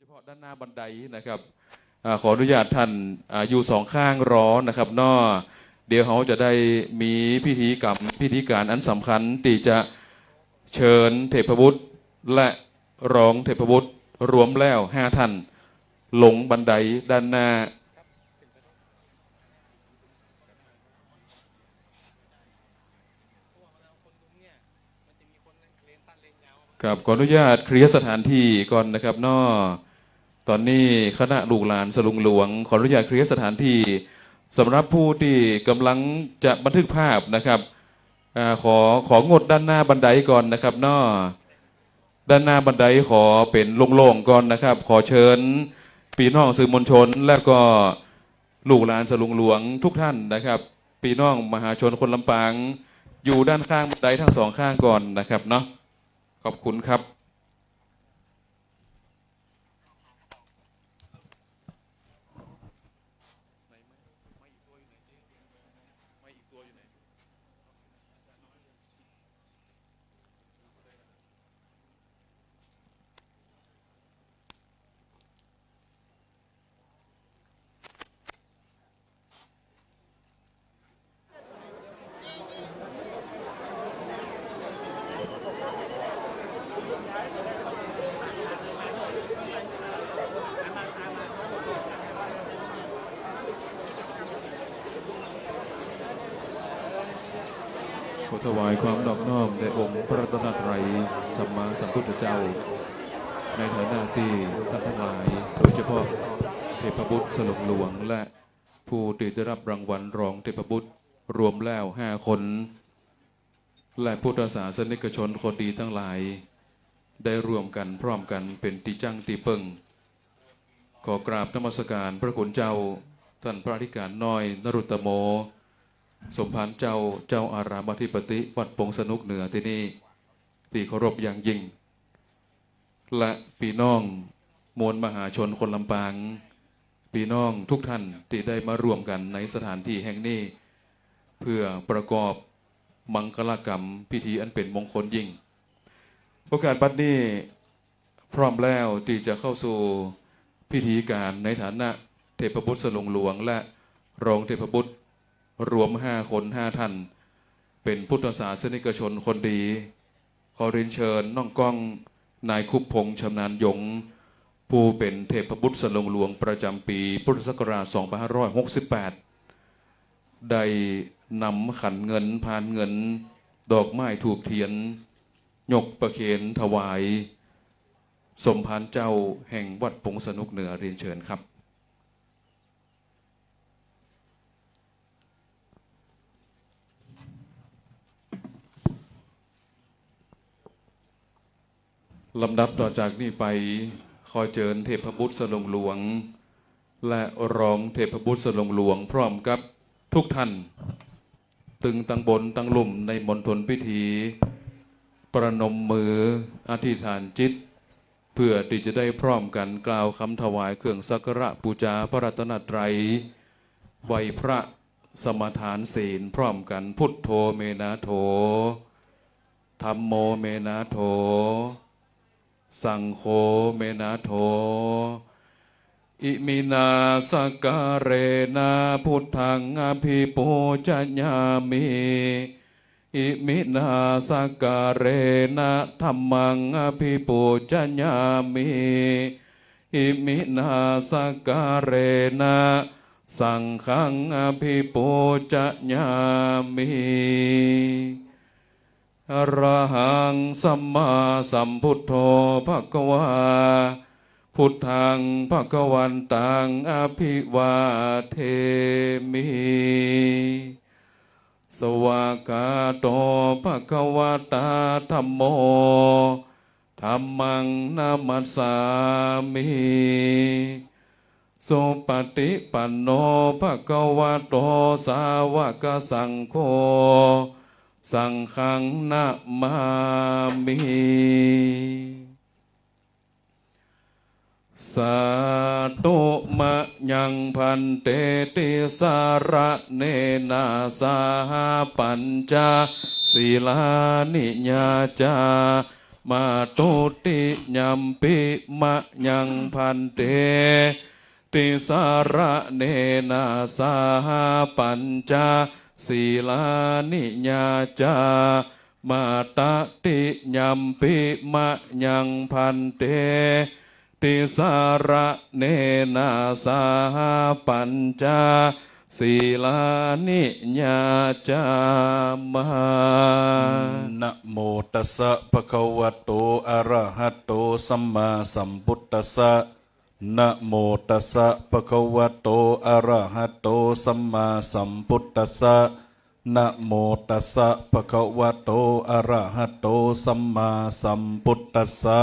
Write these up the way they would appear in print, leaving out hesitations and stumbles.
ฉพาะด้านหน้าบันไดนะครับขออนุญาตท่านอยู่สองข้างรอนะครับนอเดี๋ยวเขาจะได้มีพิธีกรรมพิธีการอันสำคัญที่จะเชิญเทพบุตรและรองเทพบุตรรวมแล้ว5 ท่านลงบันไดด้านหน้าครับขออนุญาตเคลียร์สถานที่ก่อนนะครับนอตอนนี้คณะลูกหลานสลุงหลวงขออนุญาตเคลียร์สถานที่สำหรับผู้ที่กำลังจะบันทึกภาพนะครับของดด้านหน้าบันไดก่อนนะครับนอด้านหน้าบันไดขอเป็นโล่งๆก่อนนะครับขอเชิญพี่น้องสื่อมวลชนและก็ลูกหลานสลุงหลวงทุกท่านนะครับพี่น้องมหาชนคนลำปางอยู่ด้านข้างบันไดทั้ง2 ข้างก่อนนะครับเนาะขอบคุณครับขอถวายความนอบน้อมแด่องค์พระรัตนตรัยสัมมาสัมพุทธเจ้าในฐานะที่ท่านทั้งหลายโดยเฉพาะเทพบุตรสลุงหลวงและผู้ที่ได้รับรางวัลรองเทพบุตรรวมแล้ว5 คนและพุทธศาสนิกชนคนดีทั้งหลายได้ร่วมกันพร้อมกันเป็นตีจังตีเปิงขอกราบนมัสการพระคุณเจ้าท่านพระอธิการน้อยนรุตโมสมภารเจ้าอารามอธิปติวัดปงสนุกเหนือที่นี่ที่เคารพอย่างยิ่งและพี่น้องมวลมหาชนคนลำปางพี่น้องทุกท่านที่ได้มาร่วมกันในสถานที่แห่งนี้เพื่อประกอบมังคลกรรมพิธีอันเป็นมงคลยิ่งโอกาสบัดนี้พร้อมแล้วที่จะเข้าสู่พิธีการในฐานะเทพบุตรสลุงหลวงและรองเทพบุตรรวม5 คน 5 ท่านเป็นพุทธศาสนิกชนคนดีขอเรียนเชิญน้องก้องนายคุปพงษ์ชำนาญยงผู้เป็นเทพบุตรสลุงหลวงประจำปีพุทธศักราช2568ได้นำขันเงินพานเงินดอกไม้ถูกเทียนยกประเคนถวายสมภารเจ้าแห่งวัดปงสนุกเหนือเรียนเชิญครับลำดับต่อจากนี้ไปขอเชิญเทพบุตรสลุงหลวงและรองเทพบุตรสลุงหลวงพร้อมกับทุกท่านตึงตั้งบนตั้งลุ่มในมณฑลพิธีประนมมืออธิษฐานจิตเพื่อที่จะได้พร้อมกันกล่าวคำถวายเครื่องสักการะบูชาพระรัตนตรัยไหวพระสมทานศีลพร้อมกันพุทโธเมนะโธธัมโมเมนะโธสังโฆเมนะโธอิมินาสการเรนะพุทธังอภิปูชญามิอิมินาสการเรนะธัมมังอภิปูชญามิอิมินาสการเรนะสังฆังอภิปูชญามิอรหังสัมมาสัมพุทโธภควาพุทธังภควันตังอภิวาเทมิสวากาโตภควตาธัมโมธัมมังนามัสสามิสุปฏิปันโนภควโตสาวกสังโฆสังฆังนะมามิสาธุมะยังพันเตติสาระเนนาสาปัญจศีลานิญาจา มาตุติยัมปิมะยังพันเตติสาระเนนะสาปัญจศีลานิญาจามาตติยัมปิมะยังพันเตติสาระเนนะสาปัญจศีลานิญาจามหานะโมตัสสะภะคะวะโตอะระหะโตสัมมาสัมพุทธัสสะนะโมตัสสะภะคะวะโตอะระหะโตสัมมาสัมพุทธัสสะนะโมตัสสะภะคะวะโตอะระหะโตสัมมาสัมพุทธัสสะ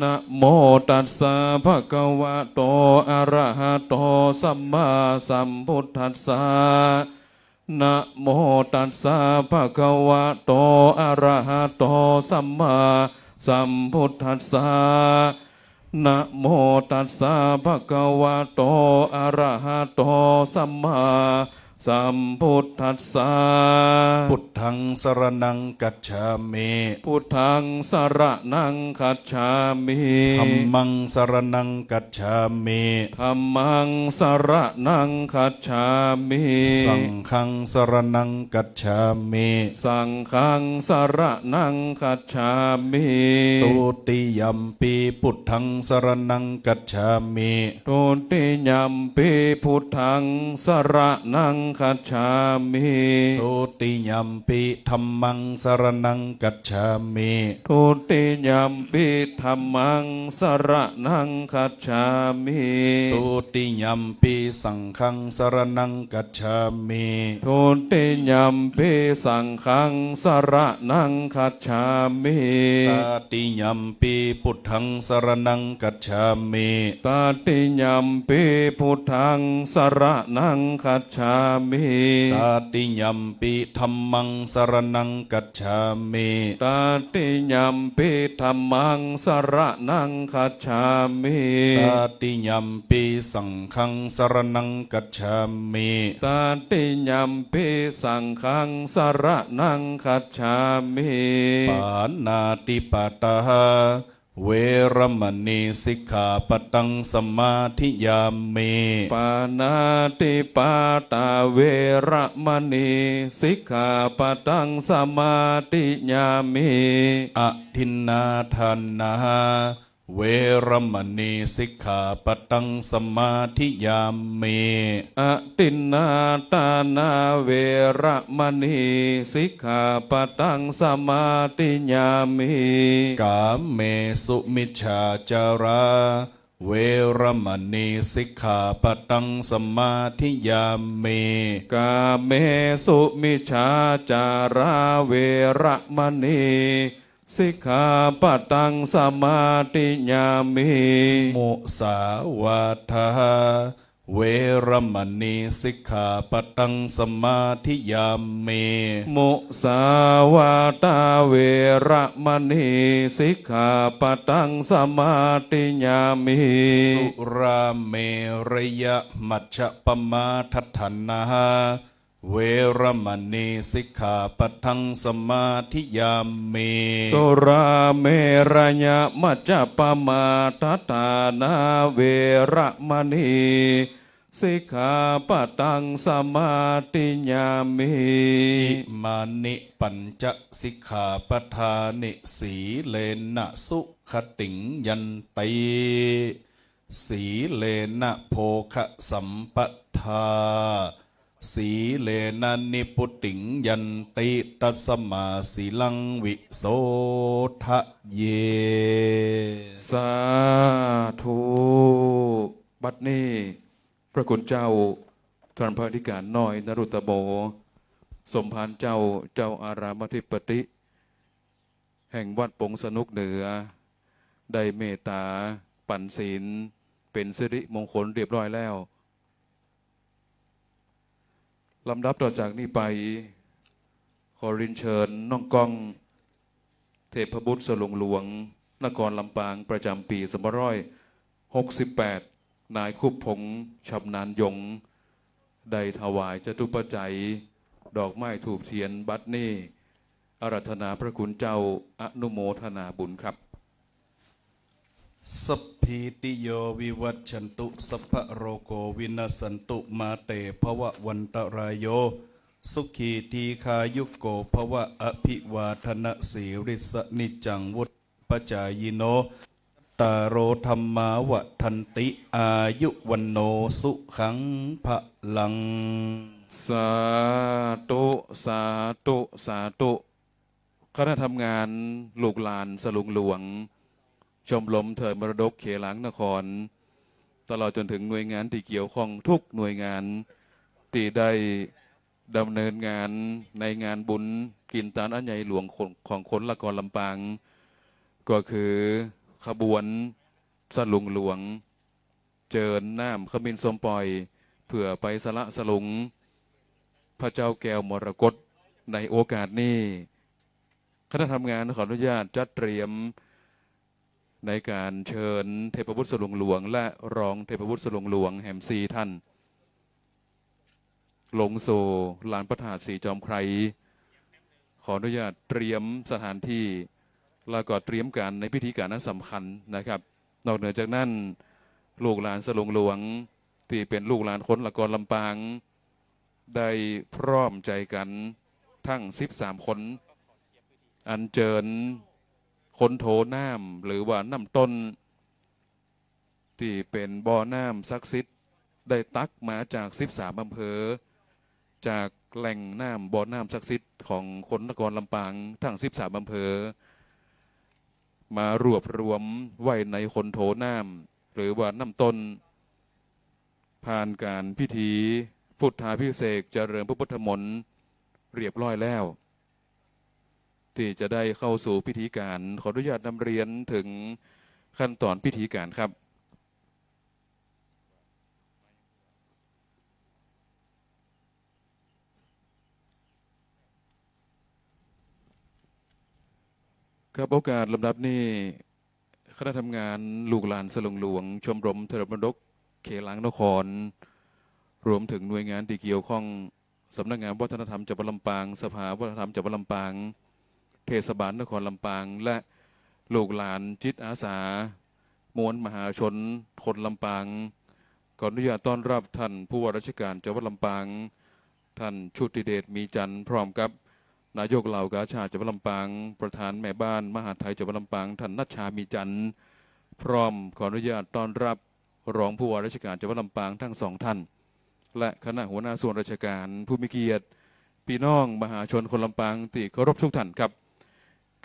นะโมตัสสะภะคะวะโตอะระหะโตสัมมาสัมพุทธัสสะนะโมตัสสะภะคะวะโตอะระหะโตสัมมาสัมพุทธัสสะนะโมตัสสะภะคะวะโตอะระหะโตสัมมาสัมพุทธัสสะพุทธังสรณังกัจฉามิ พุทธังสรณังคัจฉามิ ธัมมังสรณังกัจฉามิ ธัมมังสรณังคัจฉามิ สังฆังสรณังกัจฉามิ สังฆังสรณังคัจฉามิ ตุติยัมปีพุทธังสรณังกัจฉามิ ตุติยัมปิพุทธังสรณังคัจฉามิ ตุติยัมปีธัมมังสรณังกัจฉามิ ทุติยัมปิธัมมังสรณังคัจฉามิ ตุติยัมปีสังฆังสรณังกัจฉามิ ทุติยัมปิสังฆังสรณังคัจฉามิ ตาติยัมปีพุทธังสรณังกัจฉามิ ตติยัมปิพุทธังสรณังคัจฉามิ ตาติยัมปีธัมมังสรณังกัจฉามิ ตติยัมปิธัมมังสรณังคัจฉามิ ตาติยัมปีสังฆังสรณังกัจฉามิ ตติยัมปิสังฆังสรณังคัจฉามิ ปานาติปาตาเวรมณีสิกขาปตังสมาธิยามิ ปานาติปาตาเวระมณีสิกขาปตังสมาติญามิ อทินนาทานาเวรมณีสิกขาปตังสมาธิยามิ อตินนาตานาเวระมณีสิกขาปตังสมาติญามิ กาเมสุมิจฉาจาราเวรมณีสิกขาปตังสมาธิยามิ กาเมสุมิชาจาราเวระมณีสิกขาปตังสมาติญามิ มุสาวาทาเวรมณีสิกขาปตังสมาธิยามิ มุสาวาตาเวระมณีสิกขาปตังสมาติญามิ สุราเมรยะมัชฌปมาทัฏฐานาเวรมณีสิกขาปตังสมาธิยามิ สุราเมรยะมัจจปมาทัฏฐานาเวระมณีสิกขาปตังสมาติญามิ อิมานิปัญจสิกขาปทานิสีเลนะสุขติงยันติสีเลนะโภคะสัมปทาสีเลนะนิพุติงยันติตัสมาสีลังวิโสทะเย สาธุบัดนี้พระคุณเจ้าท่านพระอธิการน้อยนรุตโบสมภารเจ้าอารามธิปติแห่งวัดปงสนุกเหนือได้เมตตาปันศีลเป็นสิริมงคลเรียบร้อยแล้วลำดับต่อจากนี้ไปขอเรียนเชิญน้องก้องเทพบุตรสลงหลวงนครลำปางประจำปี2568นายคุบพงษ์ชำนาญยงได้ถวายจตุปัจจัยดอกไม้ถูกเทียนบัดนี้ อาราธนาพระคุณเจ้าอนุโมทนาบุญครับสัพพิติโยวิวัชชันตุสัพพะโรโกวินัสสันตุมาเตภวะวันตรายโยสุขีทีคายุโกภวะอภิวาทนะสีริสนิจังวุฒปจายโนตารโรธรรมาวะทันติอายุวันโนสุขังพะลังสาธุสาธุสาธุคณะทำงานลูกหลานสลุงหลวงชมรมเถิดมรดกเขหลังนครตลอดจนถึงหน่วยงานที่เกี่ยวข้องทุกหน่วยงานที่ได้ดำเนินงานในงานบุญกินตานอันใหญ่หลวงของคนละกรลำปางก็คือขบวนสลุงหลวงเจิญน้ำขมิ้นสมปล่อยเพื่อไปสละสลุงพระเจ้าแก้วมรกตในโอกาสนี้คณะทำงานขออนุญาตจัดเตรียมในการเชิญเทพบุตรสลุงหลวงและรองเทพบุตรสลุงหลวงแห่มซีท่านลงสู่ลานพระธาตุสีจอมไครขออนุญาตเตรียมสถานที่แล้วก็เตรียมการในพิธีการนั้นสำคัญนะครับนอกเหนือจากนั้นลูกหลานสลุงหลวงที่เป็นลูกหลานคนละกรลำปางได้พร้อมใจกันทั้ง13คนอัญเชิญคนโถน้ำหรือว่าน้ำต้นที่เป็นบ่อน้ำศักดิ์สิทธิ์ได้ตักมาจาก13อำเภอจากแหล่งน้ำบ่อน้ำศักดิ์สิทธิ์ของคนนครลำปางทั้ง13อำเภอมารวบรวมไว้ในคนโถน้ำหรือว่าน้ำต้นผ่านการพิธีพุทธาภิเษกเจริญพระพุทธมนต์เรียบร้อยแล้วที่จะได้เข้าสู่พิธีการขออนุญาตนำเรียนถึงขั้นตอนพิธีการครับครับโอกาสลำดับนี้คณะทำงานลูกหลานสลุงหลวงชมรมเถิดมรดกเขหลังนครรวมถึงหน่วยงานที่เกี่ยวข้องสำนักงานวัฒนธรรมจังหวัดลำปางสภาวัฒนธรรมจังหวัดลำปางเทศบาลนครลำปางและลูกหลานจิตอาสามวลมหาชนคนลำปางขออนุญาตต้อนรับท่านผู้ว่าราชการจังหวัดลำปางท่านชุติเดชมีจันทร์พร้อมกับนายกเหล่ากาชาดจังหวัดลำปางประธานแม่บ้านมหาไทยจังหวัดลำปางท่านนัชชามีจันทร์พร้อมขออนุญาตต้อนรับรองผู้ว่าราชการจังหวัดลำปางทั้งสองท่านและคณะหัวหน้าส่วนราชการผู้มีเกียรติพี่น้องมหาชนคนลำปางที่เคารพทุกท่านครับ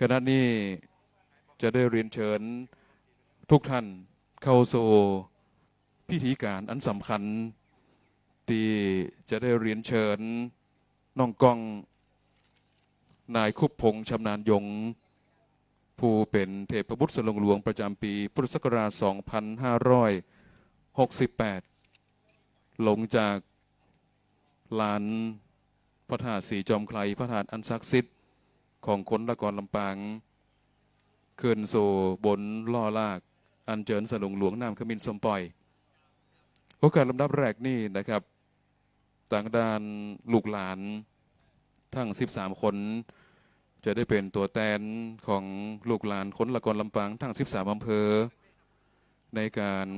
ขณะนี้จะได้เรียนเชิญทุกท่านเข้าสู่พิธีการอันสำคัญที่จะได้เรียนเชิญน้องกองนายคุปพงษ์ชำนาญยงผู้เป็นเทพบุตรสลุงหลวงประจำปีพุทธศักราช 2568 ลงจากลานพระธาตุสีจอมไครพระธาตุอันศักดิ์สิทธิ์ของคนละกรลำปางขึ้นสู่บนล่อลากอันเจิญสลุงหลวงน้ำขมิ้นสมปล่อยโอกาสลำดับแรกนี่นะครับต่างด้านลูกหลานทั้ง13คนจะได้เป็นตัวแทนของลูกหลานคนละกรลำปางทั้ง13อำเภอในการ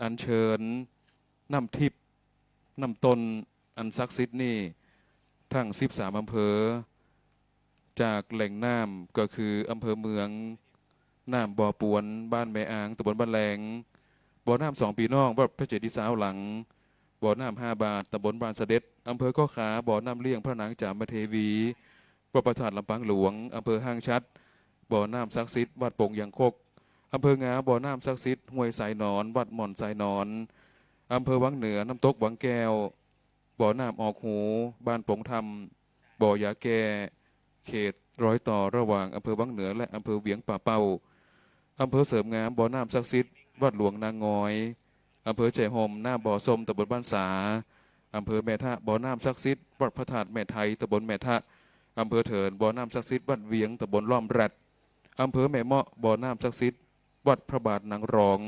อัญเชิญน้ำทิพย์น้ำต้นอันศักดิ์สิทธิ์นี่ทั้ง13อำเภอจากแหล่งน้ำก็คืออำเภอเมืองน้ำบ่อปวนบ้านแม่อ่างตำบลบ้านแหลงบ่อน้ำ2 ปีน้องวัดพระเจดีย์สาวหลังบ่อน้ำ5 บาทตำบลบ้านเสด็จอำเภอก็ขาบ่อน้ำเลี้ยงพระนางจามเทวีวัดพระธาตุลำปางหลวงอำเภอห้างชัดบ่อน้ำศักดิ์สิทธิ์วัดโป่งยางคกอำเภองาบ่อน้ำศักดิ์สิทธิ์ห้วยสายนอนวัดหม่อนสายนอนอำเภอวังเหนือน้ำตกวังแก้วบ่อน้ำออกหูบ้านโป่งธรรมบ่อยาแก่เขตรอยต่อระหว่างอำเภอวังเหนือและอำเภอเวียงป่าเป้าอำเภอเสริมงามบ่อน้ำศักดิ์สิทธิ์วัดหลวงนางงอยอำเภอใจหมหน้าบ่อส้มตำบลบ้านสาอำเภอแม่ทะบ่อน้ำศักดิ์สิทธิ์วัดพระธาตุแม่ไทยตำบลแม่ทะอำเภอเถินบ่อน้ำศักดิ์สิทธิ์วัดเวียงตำบลล้อมแรดอำเภอแม่เมาะบ่อน้ำศักดิ์สิทธิ์วัดพระบาทนางรอง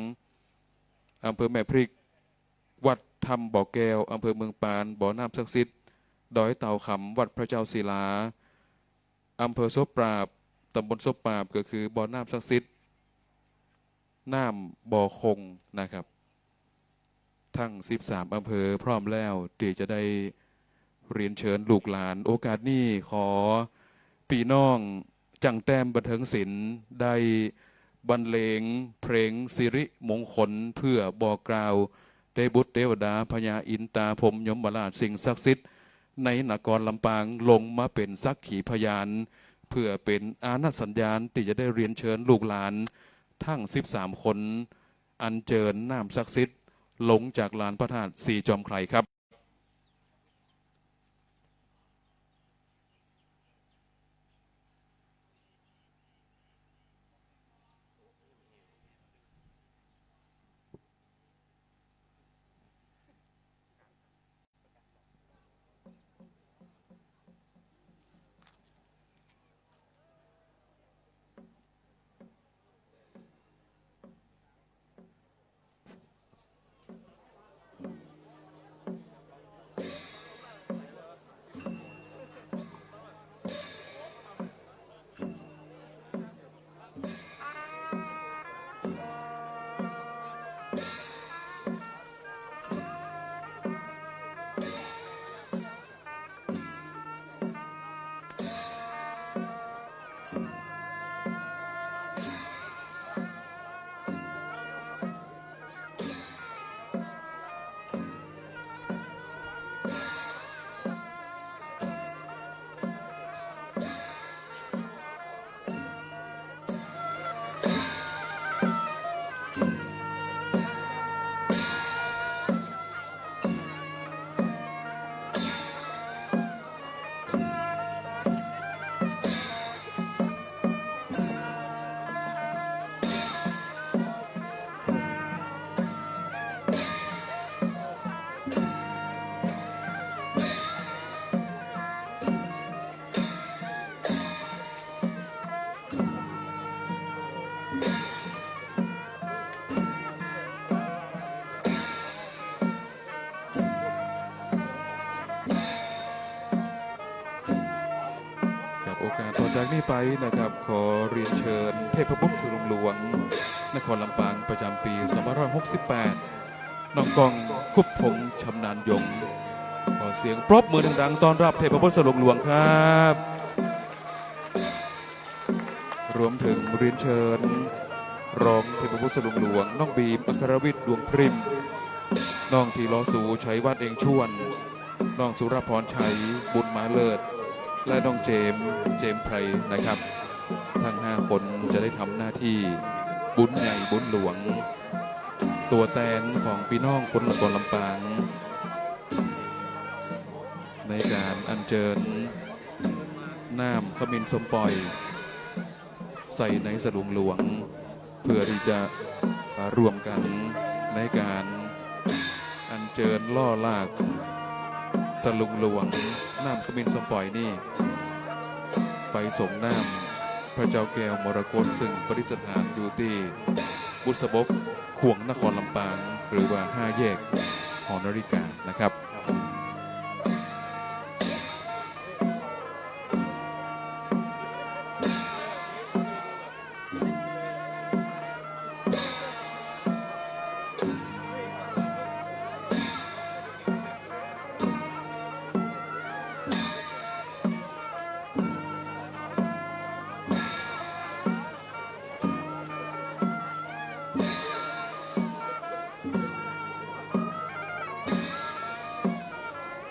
อำเภอแม่พริกวัดธรรมบ่อแก้วอำเภอเมืองปานบ่อน้ำศักดิ์สิทธิ์ดอยเต่าขำวัดพระเจ้าศิลา อำเภอซบปราบตำบลซบปราบก็คือบ่อน้ำศักดิ์สิทธิ์น้ำบ่อคงนะครับทั้ง13อำเภอพร้อมแล้วที่จะได้เรียนเชิญลูกหลานโอกาสนี้ขอพี่น้องจังแต้มบันเทิงศิลป์ได้บรรเลงเพลงสิริมงคลเพื่อบอกกล่าวได้บุตรเทวดาพญาอินตาพรหมยมราชสิ่งศักดิ์สิทธิ์ในนครลำปางลงมาเป็นสักขีพยานเพื่อเป็นอานัตสัญญาณที่จะได้เรียนเชิญลูกหลานทั้ง13คนอัญเชิญน้ำศักดิ์สิทธิ์ลงจากลานพระธาตุสีจอมไครครับโอกาสต่อจากนี้ไปนะครับขอเรียนเชิญเทพบุตรสุรงหลวงนครลำปางประจำปี2568น้องกองคุบพงษ์ชำนาญยงขอเสียงปรบมือดังๆต้อนรับเทพบุตรสุรงหลวงครับรวมถึงเรียนเชิญรองเทพบุตรสุรงหลวงน้องบีมอัครวิทย์ดวงพริมน้องทีลอสูชัยวัดเองชวนน้องสุรพรชัยบุญมาเลิศและน้องเจมไพรนะครับทั้ง5คนจะได้ทำหน้าที่บุญใหญ่บุญหลวงตัวแทนของพี่น้องคนนครลำปางในการอัญเชิญน้ำขมิ้นสมปล่อยใส่ในสลุงหลวงเพื่อที่จะรวมกันในการอัญเชิญล่อลากสลุงหลวงน้ำขมิ้นสมปล่อยนี่ไปส่งน้ำพระเจ้าแก้วมรกตซึ่งประดิษฐานอยู่ที่บุษบกขวงนครลำปางหรือว่า5 แยกหอนาฬิกานะครับ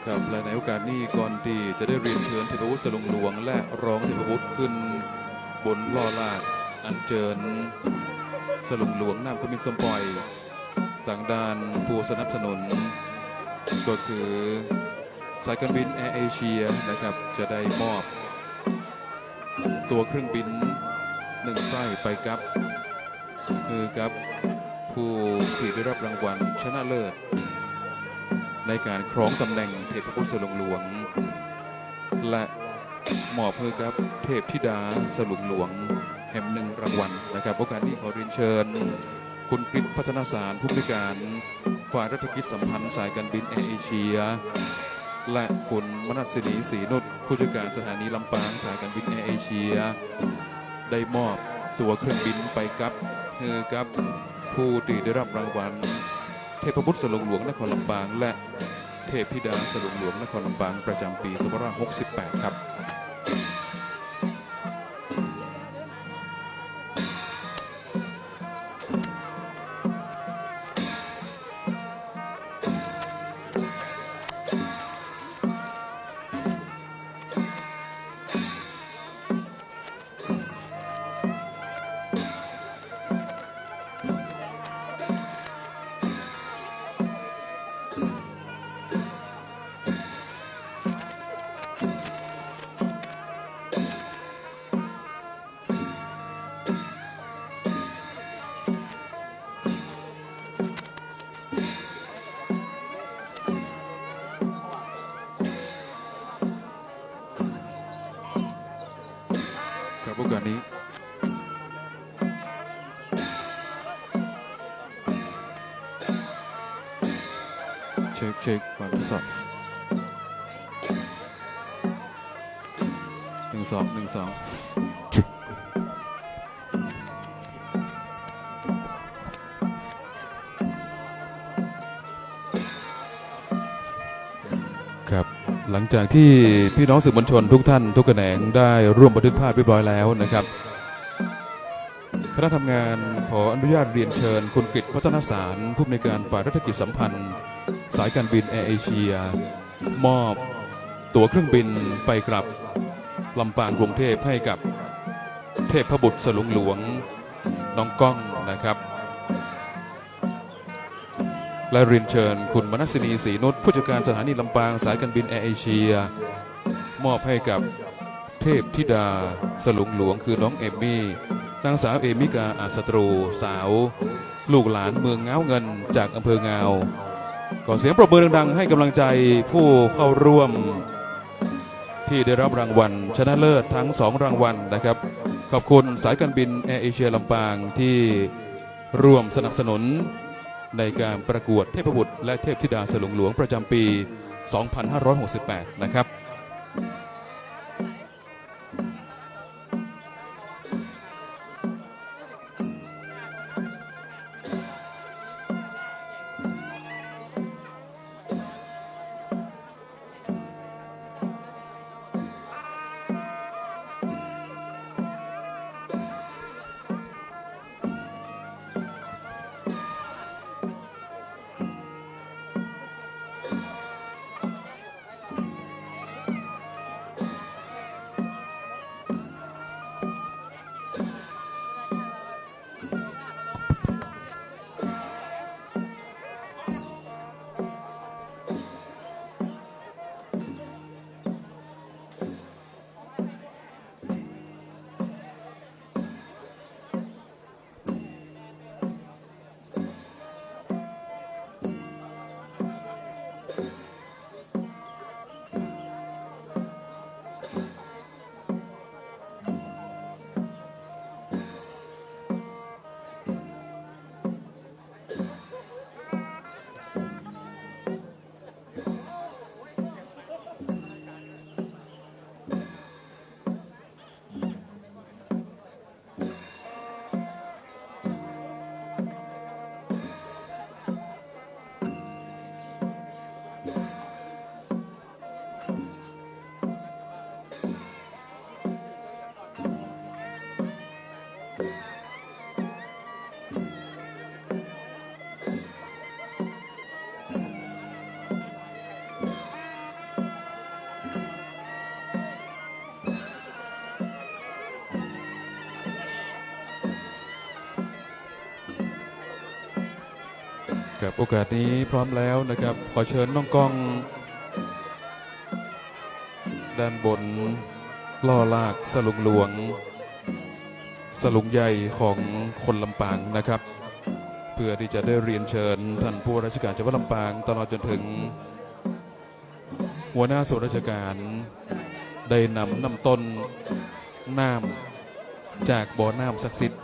ครับและในโอกาสนี้ก่อนที่จะได้เรียนเชิญเทพบุตรสลุงหลวงและร้องเทพบุตรขึ้นบนล่อลากอัญเชิญสลุงหลวงน้ำขมิ้นสมปล่อยทางด้านผู้สนับสนุนก็คือสายการบินแอร์เอเชียนะครับจะได้มอบตัวเครื่องบิน1 ไส้ไปกับคือกับผู้ที่ได้รับรางวัลชนะเลิศในการครองตำแหน่งเทพบุตรสลุงหลวงและมอบเพื่อกับเทพธิดาสลุงหลวงแห่ง1 รางวัลนะครับโอกาสนี้ขอเรียนเชิญคุณกฤษพัฒนาสารผู้บริการฝ่ายรัฐกิจสัมพันธ์สายการบินแอร์เอเชีย และคุณมนัสนีศรีนุชผู้จัดการสถานีลำปางสายการบินแอร์เอเชียได้มอบตัวเครื่องบินไปกับผู้ที่ได้รับรางวัลเทพบุตรสลงหลวงนครลำปางและเทพธิดาสลงหลวงนครลำปางประจำปี2568ครับครับโอกาสนี้เช็ควันสับ1-2ครับหลังจากที่พี่น้องสื่อมวลชนทุกท่านทุกแขนงได้ร่วมบันทึกภาพเรียบร้อยแล้วนะครับคณะทำงานขออนุญาตเรียนเชิญคุณกฤษพัฒนสารผู้อำนวยการฝ่ายรัฐกิจสัมพันธ์สายการบินแอร์เอเชียมอบตั๋วเครื่องบินไปกลับลำปางกรุงเทพให้กับเทพบุตรสลุงหลวงน้องก้องนะครับและเรียนเชิญคุณมนัสนีศรีนุชผู้จัดการสถานีลำปางสายการบินแอร์เอเชียมอบให้กับเทพธิดาสลุงหลวงคือน้องเอมมี่นางสาวเอมิกาอาสตรูสาวลูกหลานเมืองเงาเงินจากอำเภอเงาขอเสียงปรบมือดังๆให้กำลังใจผู้เข้าร่วมที่ได้รับรางวัลชนะเลิศทั้ง2รางวัลนะครับขอบคุณสายการบินแอร์เอเชียลำปางที่ร่วมสนับสนุนในการประกวดเทพบุตรและเทพธิดาสลุงหลวงประจำปี 2568 นะครับ กับโอกาสนี้พร้อมแล้วนะครับขอเชิญน้องก้องด้านบนล่อลากสลุงหลวงสลุงใหญ่ของคนลำปางนะครับเพื่อที่จะได้เรียนเชิญท่านผู้ว่าราชการจังหวัดลำปางตลอดจนถึงหัวหน้าส่วนราชการได้นำต้นน้ำจากบ่อน้ำศักดิ์สิทธิ์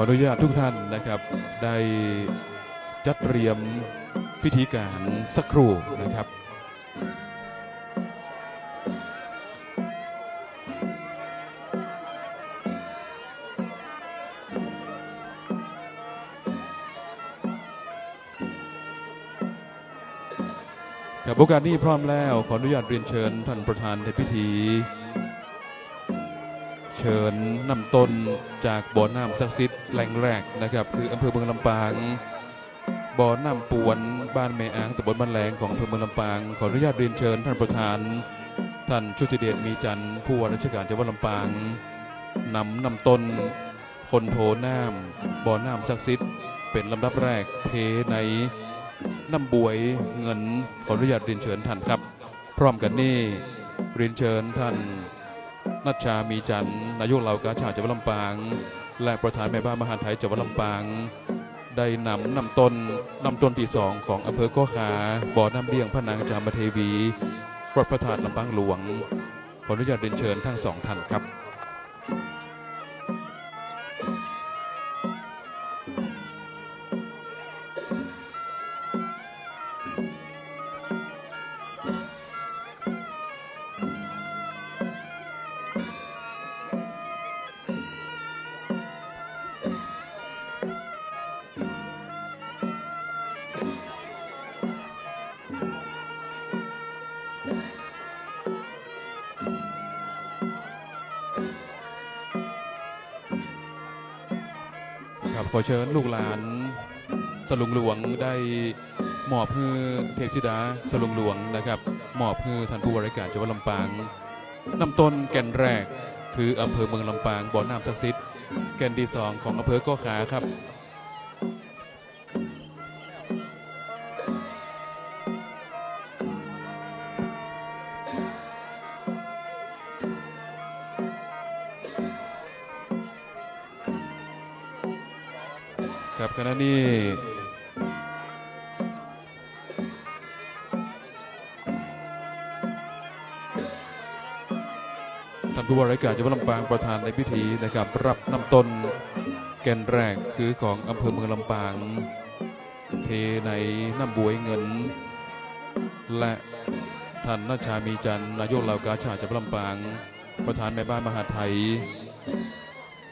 ออนุญาตทุกท่านนะครับ ได้จัดเตรียมพิธีการสักครู่นะครับครับโอกาสนี้พร้อมแล้วขออนุญาตเรียนเชิญท่านประธานในพิธี เชิญนำต้นจากบ่อน้ำศักดิ์สิทธิ์แหล่งแรกนะครับคืออำเภอเมืองลำปางบ่อน้ำปวนบ้านแม่อ่างตำบลบ้านแหลงของอำเภอเมืองลำปางขออนุญาตเรียนเชิญท่านประธานท่านชุติเดชมีจันทร์ผู้ว่าราชการจังหวัดลำปางนำต้นคนโถน้ำบ่อน้ำศักดิ์สิทธิ์เป็นลำดับแรกเทในน้ำบวยเงินขออนุญาตเรียนเชิญท่านครับพร้อมกันนี้เรียนเชิญท่านนัชชามีจันทร์นายกเหล่ากาชาดจังหวัดลำปางและประธานแม่บ้านมหาไทยจังหวัดลำปางได้นำต้นที่2ของอำเภอก้อขาบ่อน้ำเลี้ยงพระนางจามเทวีวัดพระธาตุลำปางหลวงขออนุญาตเรียนเชิญทั้ง2ท่านครับขอเชิญลูกหลานสลุงหลวงได้มอบให้เทพธิดาสลุงหลวงนะครับมอบให้ท่านผู้ว่าราชการจังหวัดลำปางนำต้นแก่นแรกคืออำเภอเมืองลำปางบ่อน้ำศักดิ์สิทธิ์แก่นที่2ของอำเภอก้อขาครับครับขณะนี้ท่านผู้ว่าราชการจังหวัดลำปางประธานในพิธีนะครับรับนำต้นแก่นแรกคือของอำเภอเมืองลำปางเทในน้ำบวยเงินและท่านนัชชามีจันทร์นายกเหล่ากาชาดจังหวัดลำปางประธานแม่บ้านมหาไทย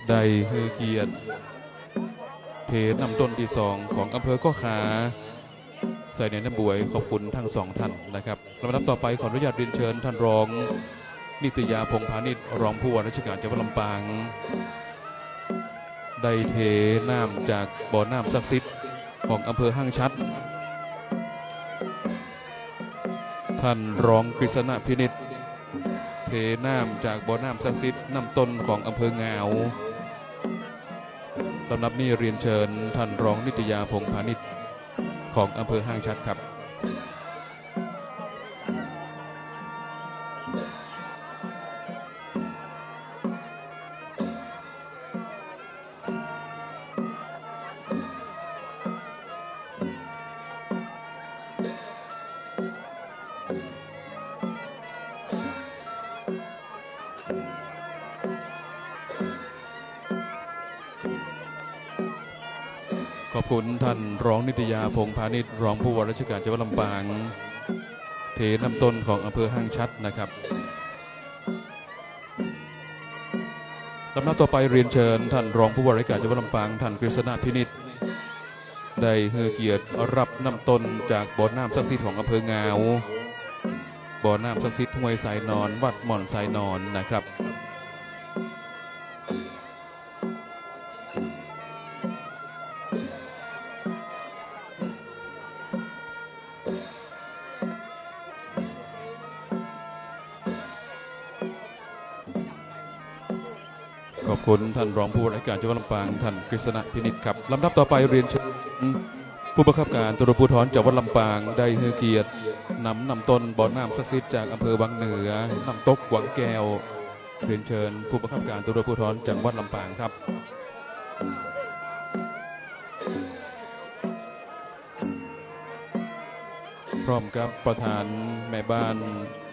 ได้ให้เกียรติเทนำต้นที่2ของอำเภอก้อขาใส่ในน้ำบวยขอบคุณทั้ง2ท่านนะครับลำดับต่อไปขออนุญาตเรียนเชิญท่านรองนิตยาพงษ์พาณิชย์รองผู้ว่าราชการจังหวัดลำปางได้เทน้ำจากบ่อน้ำศักดิ์สิทธิ์ของอำเภอห้างชัดท่านรองกฤษณะพินิจเทน้ำจากบ่อน้ำศักดิ์สิทธิ์น้ำต้นของอำเภองาวลำดับนี้เรียนเชิญท่านรองนิตยาพงษ์พาณิชย์ของอำเภอห้างชัดครับขอบคุณท่านรองนิตยาพงษ์พาณิชย์รองผู้ว่าราชการจังหวัดลำปางเทน้ำต้นของอำเภอห้างชัดนะครับลำดับต่อไปเรียนเชิญท่านรองผู้ว่าราชการจังหวัดลำปางท่านกฤษณะพินิจได้ให้เกียรติรับน้ำต้นจากบ่อน้ำศักดิ์สิทธิ์ของอำเภองาวบ่อน้ำศักดิ์สิทธิ์ห้วยสายนอนวัดหม่อนสายนอนนะครับขอบคุณท่านรองผู้ว่าราชการจังหวัดลำปางท่านกฤษณะพินิจครับลำดับต่อไปเรียนเชิญผู้บังคับการตำรวจภูธรจังหวัดลำปางได้ให้เกียรตินำต้นบ่อน้ำศักดิ์สิทธิ์จากอำเภอวังเหนือน้ำตกหวังแก้วเรียนเชิญผู้บังคับการตำรวจภูธรจังหวัดลำปางครับพร้อมกับประธานแม่บ้าน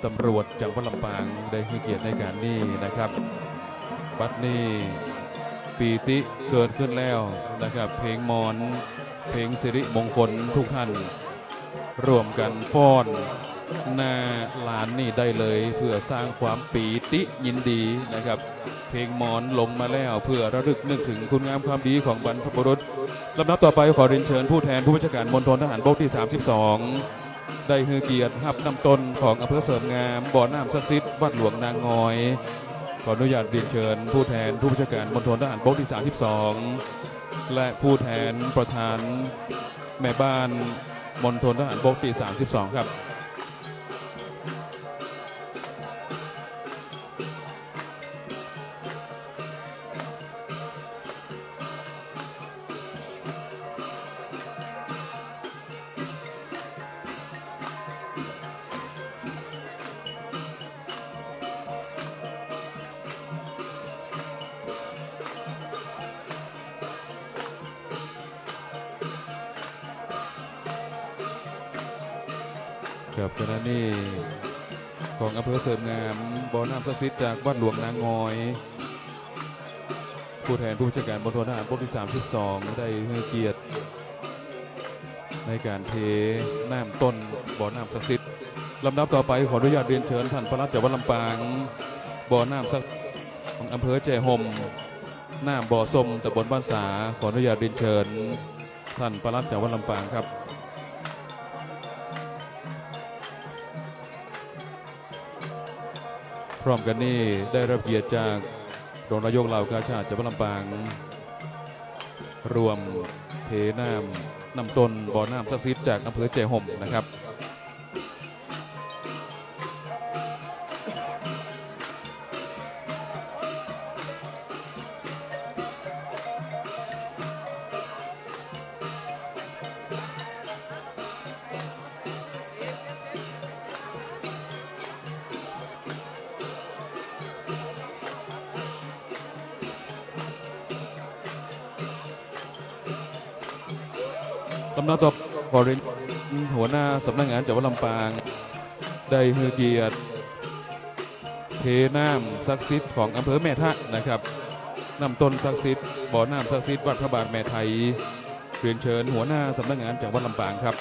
ตำรวจจังหวัดลำปางได้ให้เกียรติในการนี้นะครับบัดนี้ ปีติเกิดขึ้นแล้วนะครับเพลงมอนเพลงสิริมงคลทุกท่านร่วมกันฟ้อนหน้าลานนี่ได้เลยเพื่อสร้างความปีติยินดีนะครับเพลงมอนลงมาแล้วเพื่อระลึกนึกถึงคุณงามความดีของบรรพบุรุษลำดับต่อไปขอเรียนเชิญผู้แทนผู้บัญชาการมณฑลทหารบกที่ 32ได้ฮือเกียรติหับนำตนของอำเภอเสริมงามบ่อน้ำศักดิ์สิทธิ์วัดหลวงนางงอยขออนุญาตเรียนเชิญผู้แทนผู้บัญชาการมณฑลทหารบกที่ 32และผู้แทนประธานแม่บ้านมณฑลทหารบกที่ 32ครับครับขณะนี้ของอำเภอเสริมงามบ่อน้ำศักดิ์สิทธิ์จากวัดหลวงนางงอยผู้แทนผู้บัญชาการมณฑลทหารบกที่ 32ได้ให้เกียรติในการเทน้ำต้นบ่อน้ำศักดิ์สิทธิ์ลำดับต่อไปขออนุญาตเรียนเชิญท่านปลัดจังหวัดลำปางบ่อน้ำศักดิ์สิทธิ์ของอำเภอแจ้ห่มน้ำบ่อส้มตำบลบ้านสาขออนุญาตเรียนเชิญท่านปลัดจังหวัดลำปางครับพร้อมกันนี้ได้รับเกียรติจากรองนายกเหล่ากาชาติจังหวัดลำปางรวมเทน้ำต้นบ่อน้ำศักดิ์สิทธิ์จากอำเภอแจ้ห่มนะครับตำนานต่อขอเรียนหัวหน้าสำนักงานจังหวัดลำปางได้ให้เกียรติเทน้ำศักดิ์สิทธิ์ของอำเภอแม่ทะนะครับน้ำต้นศักดิ์สิทธิ์บ่อน้ำศักดิ์สิทธิ์วัดพระบาทแม่ไทยเรียนเชิญหัวหน้าสำนักงานจังหวัดลำปางครับ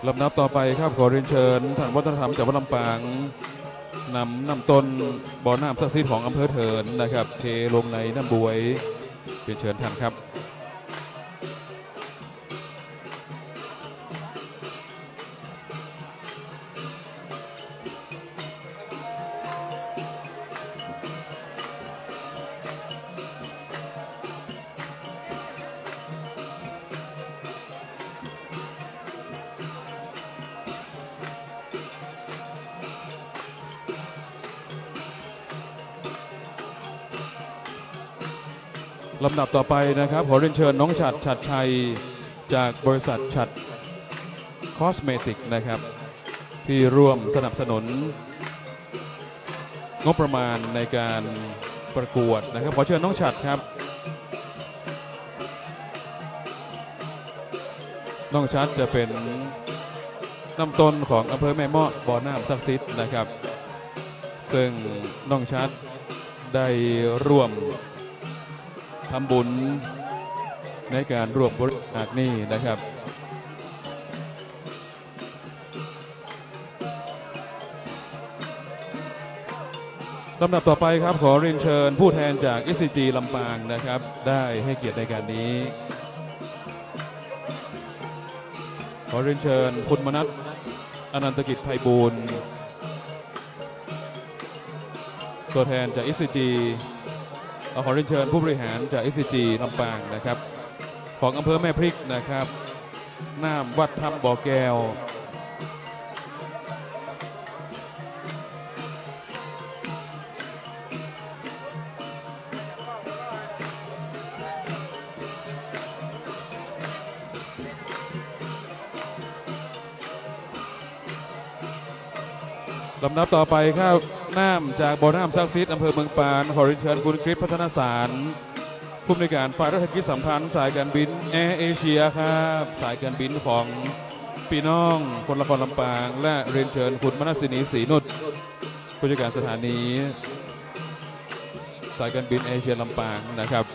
ลำดับต่อไปครับขอเรียนเชิญท่านวัฒนธรรมจังหวัดลำปางนำต้นบ่อน้ำศักดิ์สิทธิ์ของอำเภอเถินนะครับเทลงในน้ำบวยเรียนเชิญท่านครับลำดับต่อไปนะครับขอเรียนเชิญน้องฉัดชัยจากบริษัทฉัดคอสเมติกนะครับที่ร่วมสนับสนุนงบประมาณในการประกวดนะครับขอเชิญน้องฉัดครับน้องฉัดจะเป็นน้ำต้นของอำเภอแม่เมาะบ่อน้ำศักดิ์สิทธิ์นะครับซึ่งน้องฉัดได้ร่วมทำบุญในการรวบบริจาคนี้นะครับลำดับต่อไปครับขอเรียนเชิญผู้แทนจาก SCG ลำปางนะครับได้ให้เกียรติในการนี้ขอเรียนเชิญคุณมนัสอนันตกิจไพบูลย์ตัวแทนจาก SCGขอเรียนเชิญผู้บริหารจาก SCG ลำปางนะครับของอำเภอแม่พริกนะครับน้ำวัดถ้ำบ่อแก้ว ลำดับต่อไปครับน้ำจากบ่อน้ำซักซิดอำเภอเมืองปานขอเรียนเชิญคุณคริสพัฒนาสารผู้อำนวยการฝ่ายรัฐกิจสัมพันธ์สายการบินแอร์เอเชียครับสายการบินของพี่น้องคนละครลำปางและเรียนเชิญคุณมนัสนีศรีนุชผู้จัดการสถานีสายการบินเอเชียลำปางนะครับ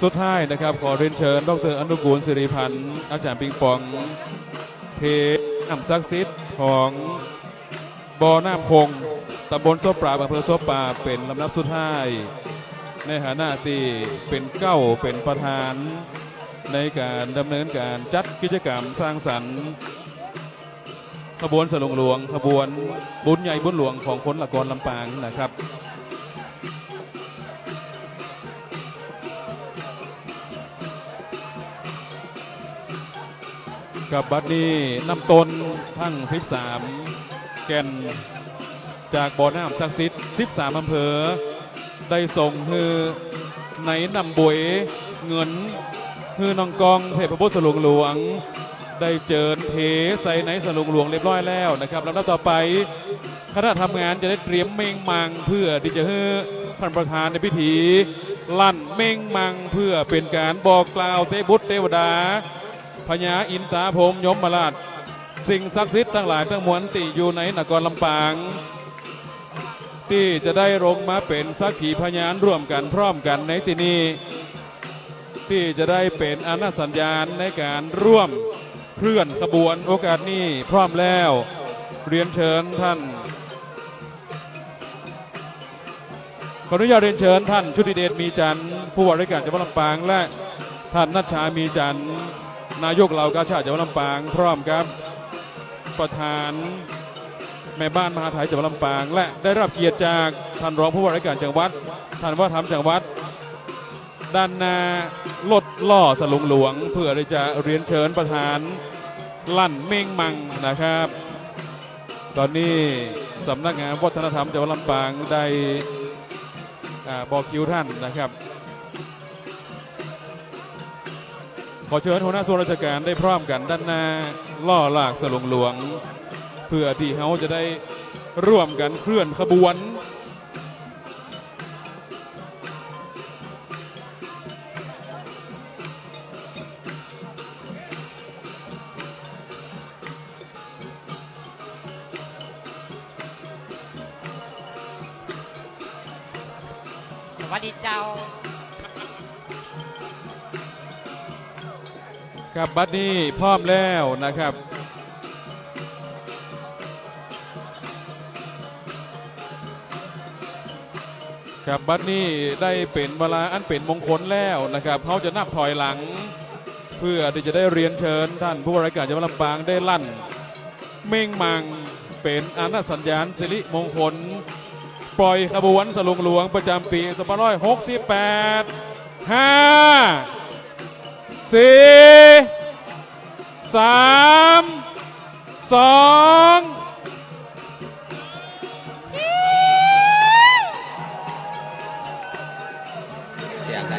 สุดท้ายนะครับขอเรียนเชิญดรอนุกูลสิริพันธ์อาจารย์ปิงปองเทน้ำซักซิดของบ่อน้ำคงตำบลโซปราอำเภอโซปราเป็นลำดับสุดท้ายในฐานะที่เป็นเป็นประธานในการดำเนินการจัดกิจกรรมสร้างสรรค์ขบวนสลุงหลวงขบวนบุญใหญ่บุญหลวงของคนละกรลำปางนะครับกับบัดนี้น้ำต้นทั้ง13แก่นจากบ่อน้ำศักดิ์สิทธิ์13อำเภอได้ส่งคือในนำบวยเงินคือน้องกองเทพบุตรสลุงหลวงได้เจิญเทใส่ในสลุงหลวงเรียบร้อยแล้วนะครับลำดับต่อไปคณะทำงานจะได้เตรียมเมงมังเพื่อที่จะให้ท่านประธานในพิธีลั่นเมงมังเพื่อเป็นการบอกกล่าวเทพบุตรเทวดาพญาอินทราพรหมยมราชสิ่งศักดิ์สิทธิ์ทั้งหลายทั้งมวลที่อยู่ในนครลำปางที่จะได้ลงมาเป็นสักขีพยานร่วมกันพร้อมกันในที่นี้ที่จะได้เป็นอนุสัญญาณในการร่วมเคลื่อนขบวนโอกาสนี้พร้อมแล้วเรียนเชิญท่านขออนุญาตเรียนเชิญท่านชุติเดชมีจันทร์ผู้ว่าราชการจังหวัดลำปางและท่านนัชชามีจันทร์นายกเหล่ากาชาดจังหวัดลำปางพร้อมครับประธานแม่บ้านมหาไทยจังหวัดลำปางและได้รับเกียรติจากท่านรองผู้ว่าราชการจังหวัดท่านวัฒนธรรมจังหวัดด้านหน้ารถล่อสลุงหลวงเพื่อที่จะเรียนเชิญประธานลั่นเม่งมังนะครับตอนนี้สำนักงานวัฒนธรรมจังหวัดลำปางได้บอกคิวท่านนะครับขอเชิญหัวหน้าส่วนราชการได้พร้อมกันด้านหน้าล่อลากสลุงหลวงเพื่อที่เขาจะได้ร่วมกันเคลื่อนขบวนสวัสดีเจ้าครับบัดนี้พร้อมแล้วนะครับครับบัดนี้ได้เป็นเวลาอันเป็นมงคลแล้วนะครับเขาจะนับถอยหลังเพื่อที่จะได้เรียนเชิญท่านผู้ว่าราชการจังหวัดลำปางได้ลั่นเม่งมังเป็นอนุสัญญาณสิริมงคลปล่อยขบวนสลุงหลวงประจำปี2568 5 4 3 2เสียงอะไร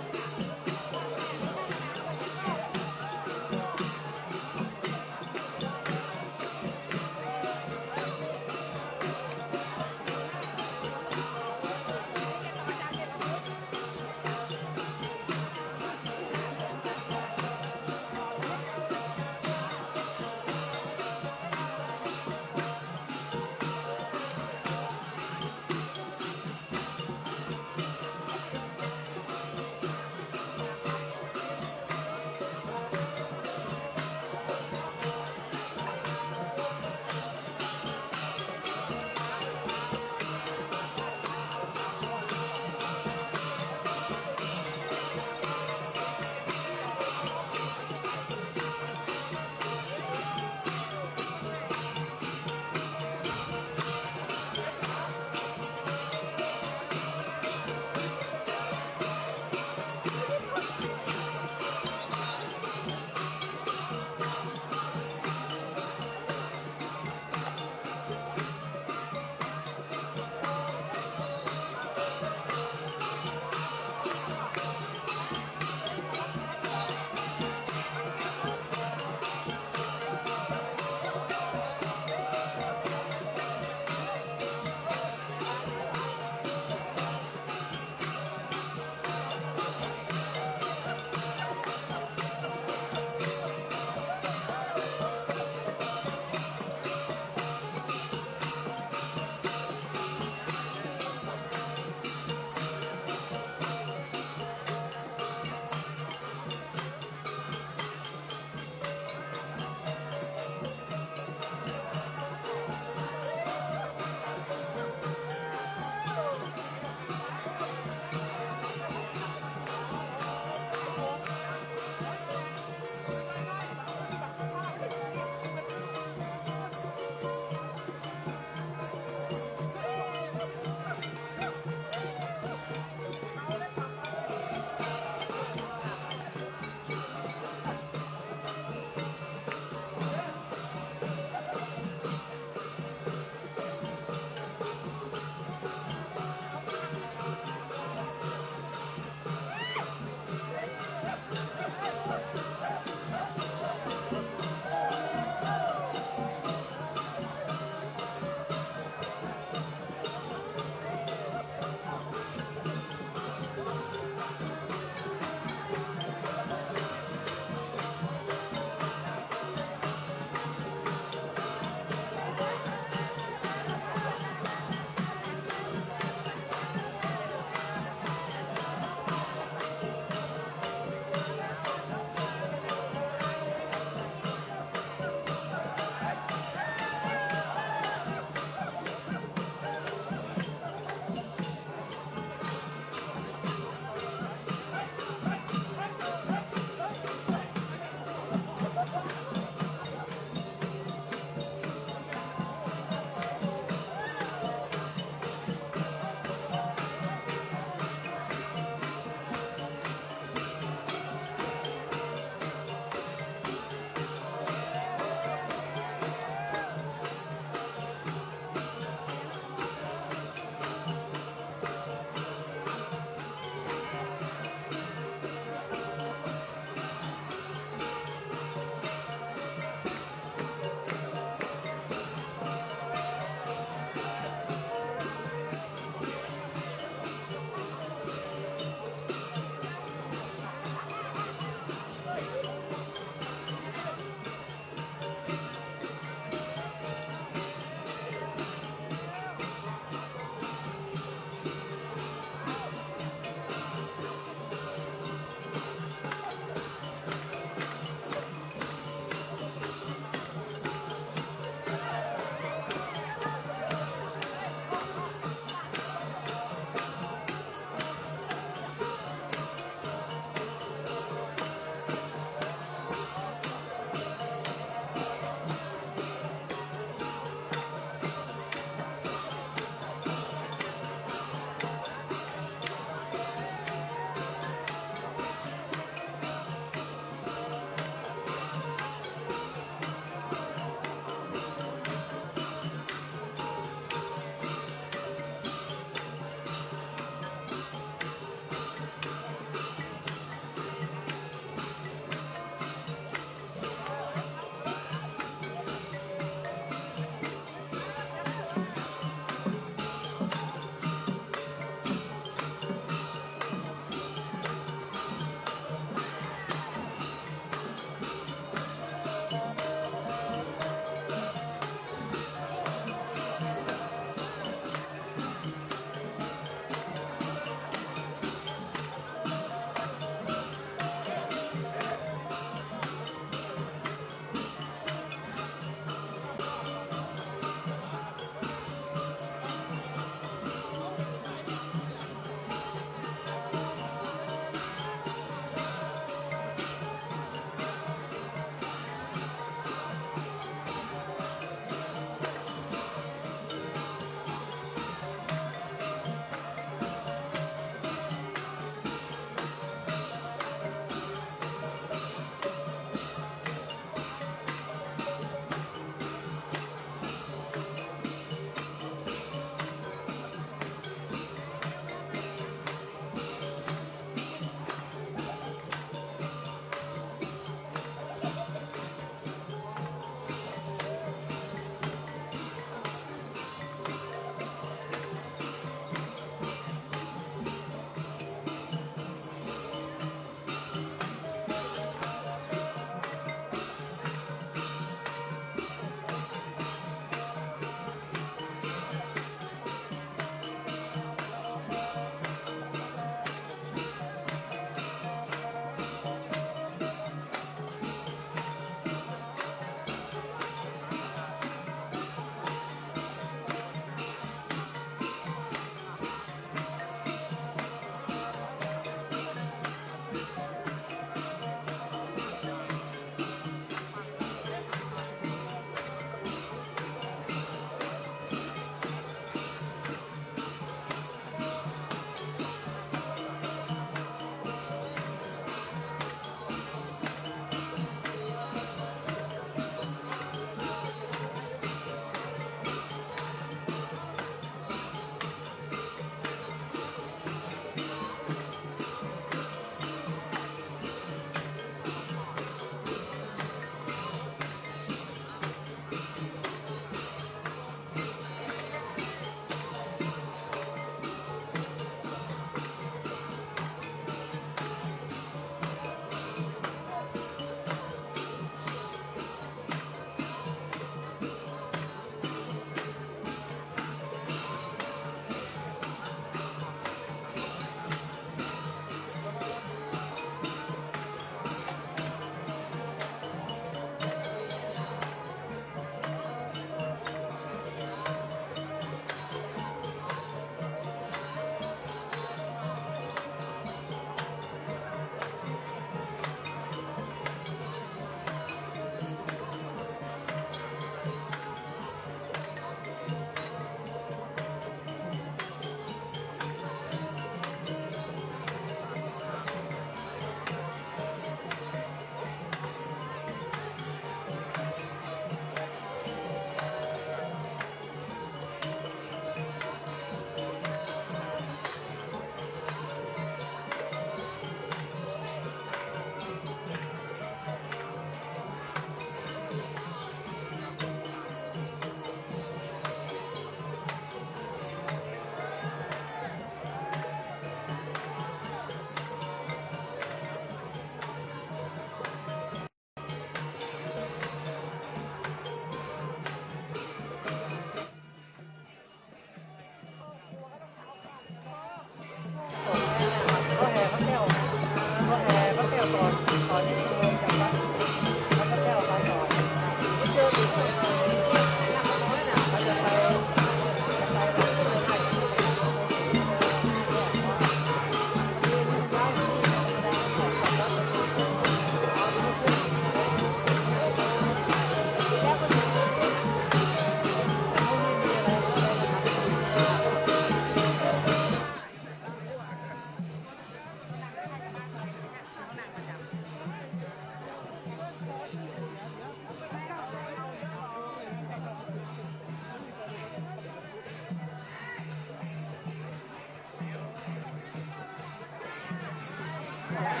เ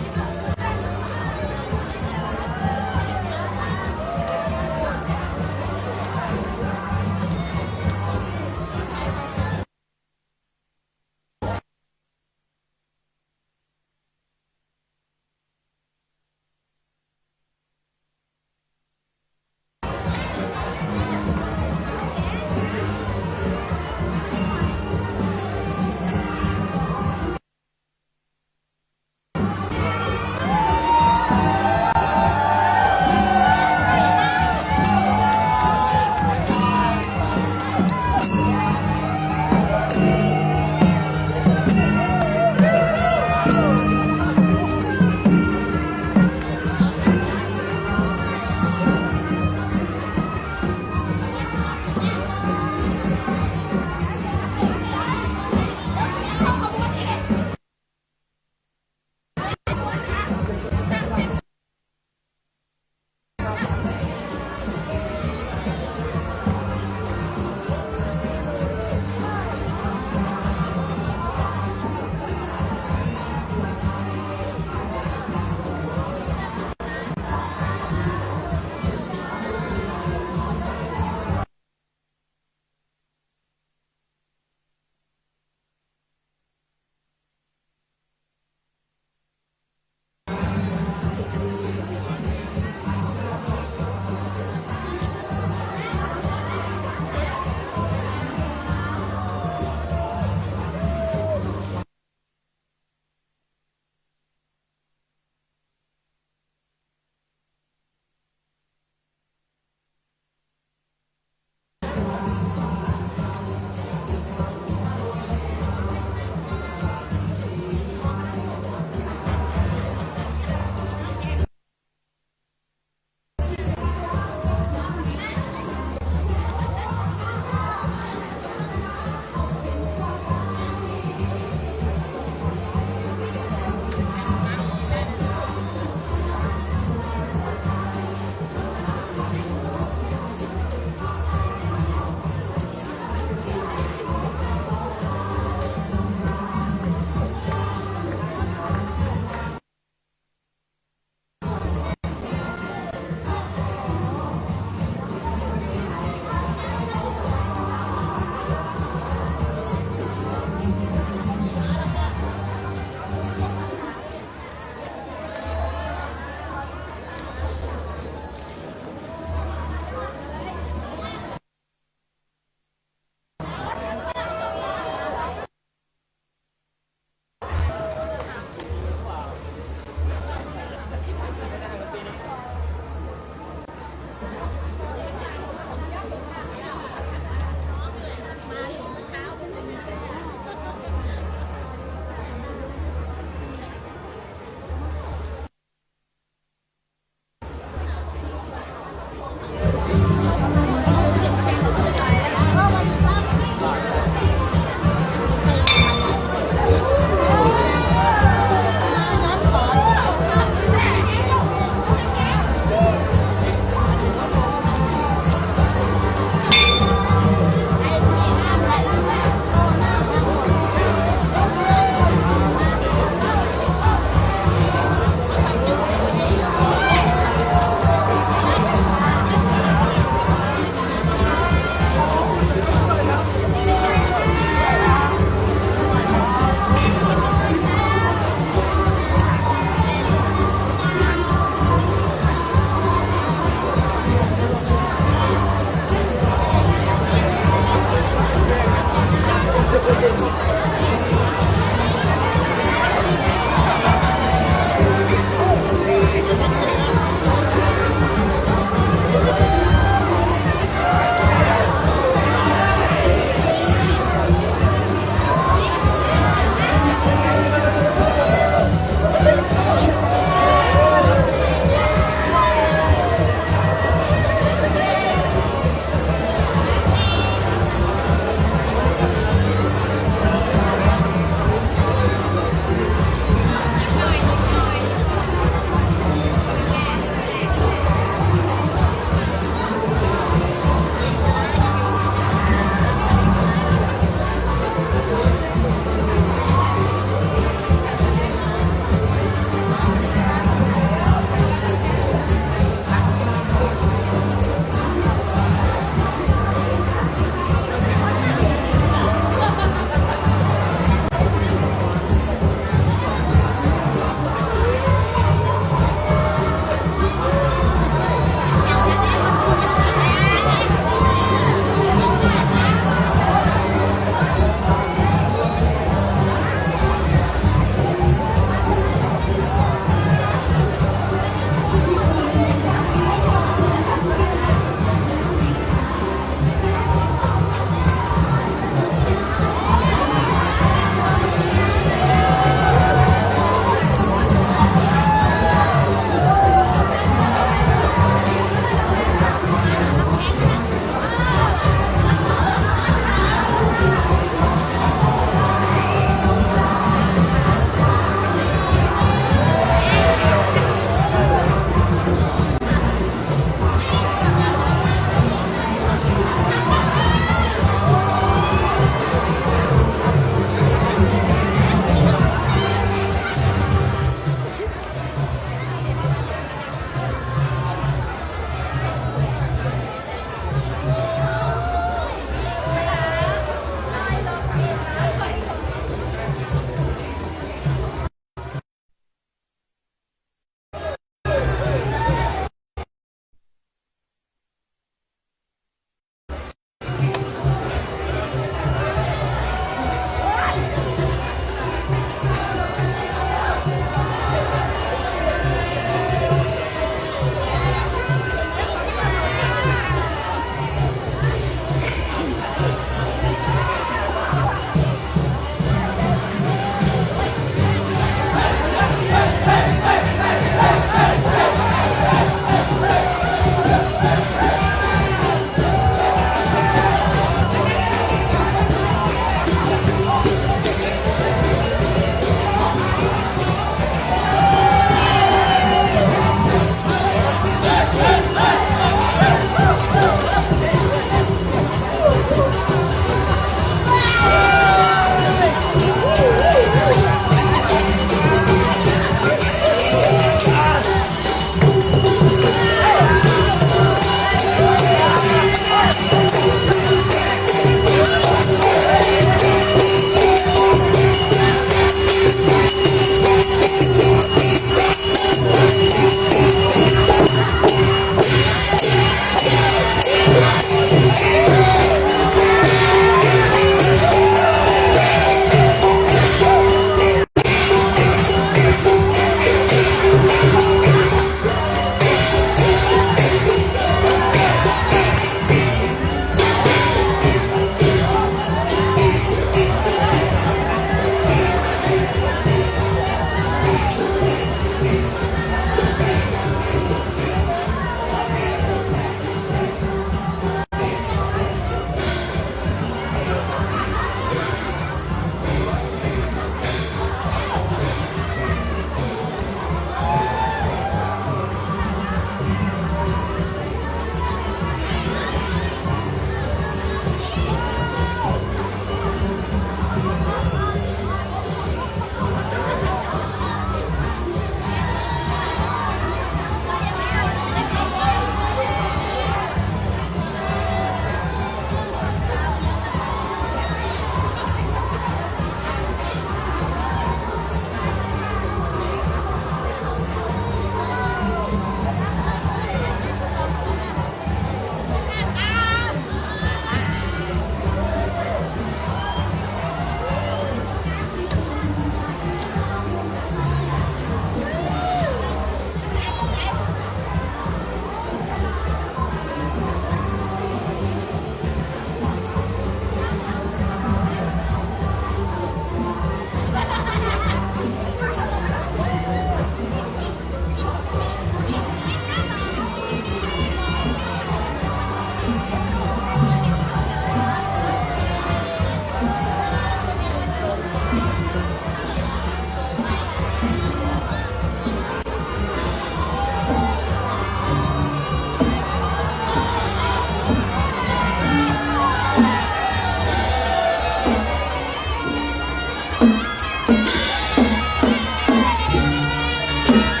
เ